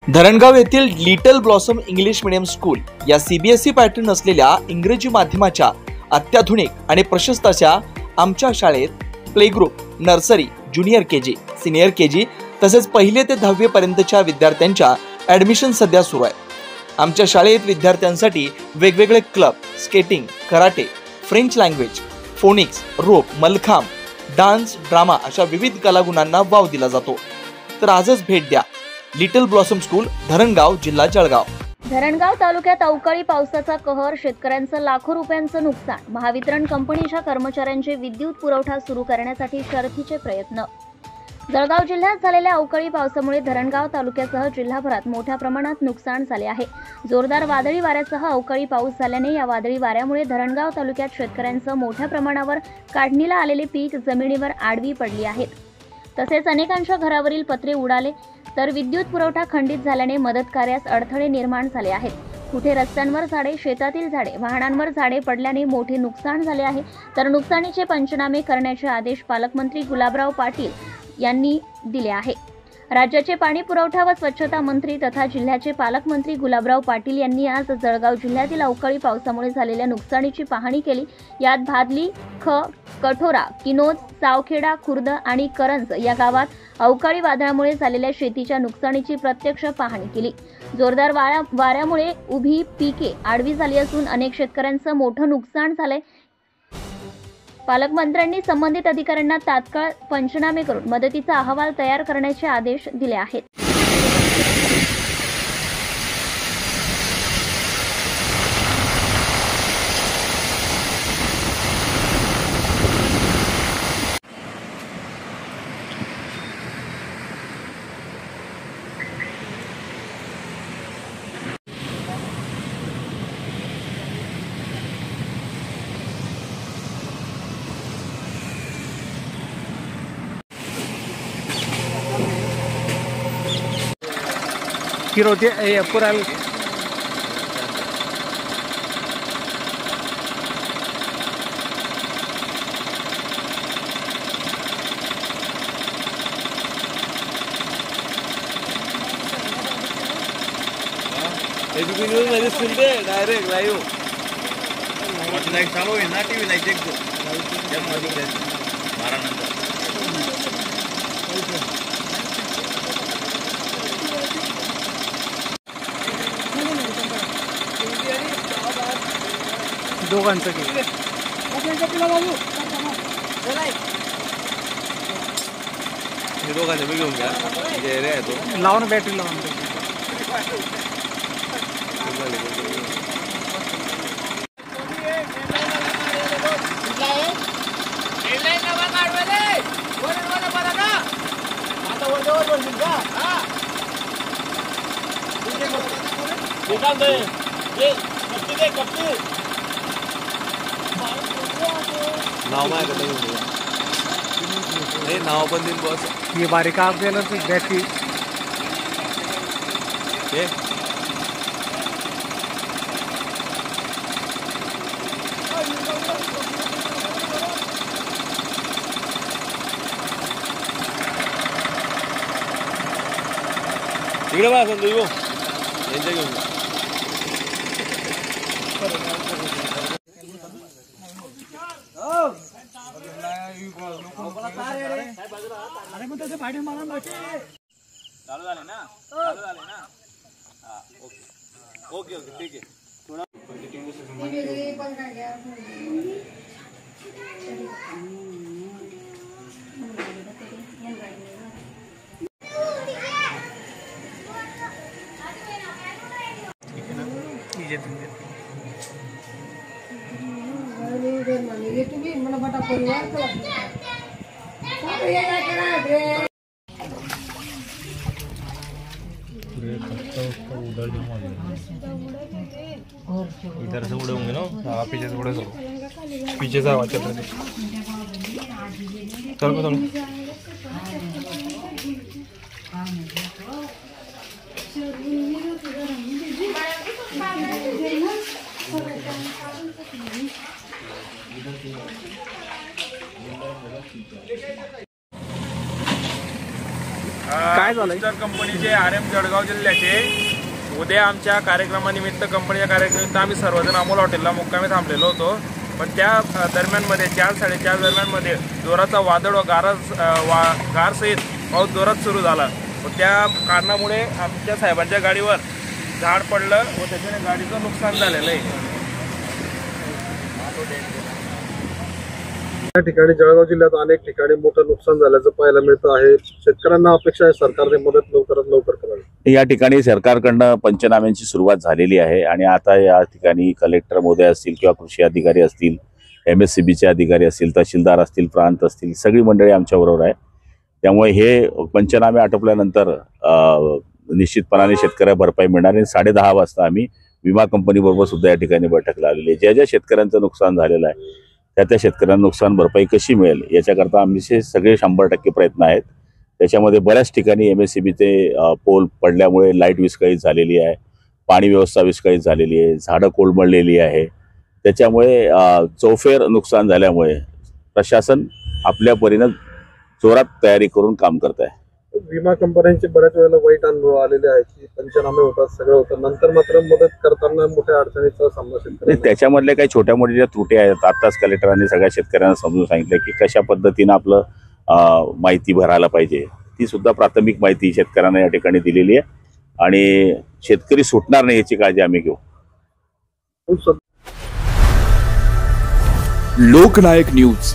धरणगाव येथील little blossom English medium school या CBSE pattern असलेल्या इंग्रजी माध्यमाच्या अत्याधुनिक आणि प्रशस्त अशा आमच्या शाळेत play group, nursery, junior KG, senior KG तसेच पहिली ते 10वी पर्यंतच्या विद्यार्थ्यांच्या ॲडमिशन सध्या सुरू आहे। आमच्या शाळेत विद्यार्थ्यांसाठी वेगवेगळे club, skating, karate, French language, phonics, rope, mallakhamb, dance, drama अशा विविध कलागुणांना वाव दिला जातो। तर आजच भेट द्या लिटल ब्लॉसम स्कूल, धरणगाव, जिल्हा जळगाव। धरणगाव तालुक्यात अवकाळी पावसाचा कहर, शेतकऱ्यांचं लाखो रुपयांचं नुकसान, महावितरण कंपनीच्या कर्मचाऱ्यांचे विद्युत पुरवठा सुरू करण्यासाठी शर्थीचे प्रयत्न। जळगाव जिल्ह्यात झालेल्या अवकाळी पावसामुळे धरणगाव तालुक्यासह जिल्हाभरात मोठ्या प्रमाणात नुकसान झाले आहे। जोरदार वादळी वाऱ्यासह अवकाळी पाऊस झाल्याने या वादळी वाऱ्यामुळे धरणगाव तालुक्यात शेतकऱ्यांचं मोठ्या प्रमाणावर काढणीला आलेले पीक जमिनीवर आडवी पडली आहेत। तसेच अनेकांच्या घरावरील पत्रे उडाले, तर विद्युत पुरवठा खंडित झाल्याने मदत कार्यास अडथळे निर्माण झाले आहेत। कुठे रस्त्यांवर झाडे, शेतातील झाडे, वाहनांवर झाडे पडल्याने मोठे नुकसान झाले आहे। तर नुकसानीचे पंचनामे करण्याचे आदेश पालकमंत्री गुलाबराव पाटील यांनी दिले आहे। राज्याचे पाणी पुरवठा व स्वच्छता मंत्री तथा जिल्ह्याचे पालकमंत्री गुलाबराव पाटील यांनी आज जळगाव जिल्ह्यातील अवकाळी पावसामुळे झालेल्या नुकसानीची पाहणी केली। यात भादली, कठोरा, किनोज, सावखेडा, खुर्द आणि करंज या गावात अवकाळी वादळामुळे झालेल्या शेतीच्या नुकसानीची प्रत्यक्ष पाहणी केली। जोरदार वाऱ्यामुळे उभी पिके आडवी झाली असून अनेक शेतकऱ्यांचं मोठं नुकसान झालंय। पालकमंत्र्यांनी संबंधित अधिकाऱ्यांना तात्काळ पंचनामे करून मदतीचा अहवाल तयार करण्याचे आदेश दिले आहेत। किरोते पूरा एबीपी न्यूज मध्ये सुनते डायरेक्ट लाईव्ह लाईव्ह चालू आहे ना टीव्ही लाईव्ह देखो बारा नंतर दोघांचं दोघांचं घेऊन घ्या रे आहे तो लावून बॅटरी लावून नाव माहिती हे नाव पण दिन बस ये बारीक आग गेलं तर बॅटरी हे इकडे बघा संतोष भाऊ यांच्या घेऊन जा चालू झाले ना ओके ओके ठीक आहे थोडा तुम्ही मला बटा परिवार इधर से उड़े होंगे ना पीछे से उड़े सो पीछे से आवाज चल रही चलो चलो काय झालंय? बुस्टर कंपनीचे RM जळगाव जिल्ह्याचे उद्या आमच्या कार्यक्रमानिमित्त कंपनीच्या कार्यक्रमानिमित्त आम्ही सर्वजण अमोल हॉटेलला मुक्कामी थांबलेलो होतो. पण त्या दरम्यानमध्ये 4-4:30 दरम्यानमध्ये जोराचा वादळ व गारसहित पाऊस जोरात सुरू झाला व त्या कारणामुळे आमच्या साहेबांच्या गाडीवर झाड पडलं व त्याच्याने गाडीचं नुकसान झालेलं आहे. या ठिकाणी जळगाव जिल्ह्यात अनेक ठिकाणी मोठं नुकसान झाल्याचं पाहायला मिळतं आहे. शेतकऱ्यांना अपेक्षा आहे सरकारने मदत लवकरात लवकर करावी. या ठिकाणी सरकारकडनं पंचनाम्यांची सुरुवात झालेली आहे आणि आता या ठिकाणी कलेक्टर महोदय असतील किंवा कृषी अधिकारी असतील, MSCBचे अधिकारी असतील, तहसीलदार असतील, प्रांत असतील, सगळी मंडळी आमच्याबरोबर आहे. त्यामुळे हे पंचनामे आटोपल्यानंतर निश्चितपणाने शेतकऱ्या भरपाई मिळणार आणि 10:30 वाजता आम्ही विमा कंपनीबरोबर सुद्धा या ठिकाणी बैठक लावलेली आहे. ज्या शेतकऱ्यांचं नुकसान झालेलं आहे त्या शेतकऱ्यांना नुकसान भरपाई कशी मिळेल याच्याकरता आमचे सगळे 100% प्रयत्न आहेत. त्याच्यामध्ये बऱ्याच ठिकाणी MSCBचे पोल पडल्यामुळे लाईट विस्कळीत झालेली आहे, पाणी व्यवस्था विस्कळीत झालेली आहे, झाडं कोलमडलेली आहे. त्याच्यामुळे चौफेर नुकसान झाल्यामुळे प्रशासन आपल्या परीनं जोरात तयारी करून काम करत आहे. विमा कंपन्यांचे बऱ्याच वेळेला वाईट अनुभव आलेले आहेत की पंचनामे होतात, सगळं होतं, नंतर मात्र मदत करताना मोठ्या अडचणीचा सामना शेतकऱ्यांना. त्याच्यामधल्या काही छोट्या मोठ्या त्रुटी आहेत. आत्ताच कलेक्टरांनी सगळ्या शेतकऱ्यांना समजून सांगितलं की कशा पद्धतीनं आपलं माहिती भरायला पाहिजे. ती सुद्धा प्राथमिक माहिती शेतकऱ्यांना या ठिकाणी दिलेली आहे आणि शेतकरी सुटणार नाही याची काळजी आम्ही घेऊ. लोकनायक न्यूज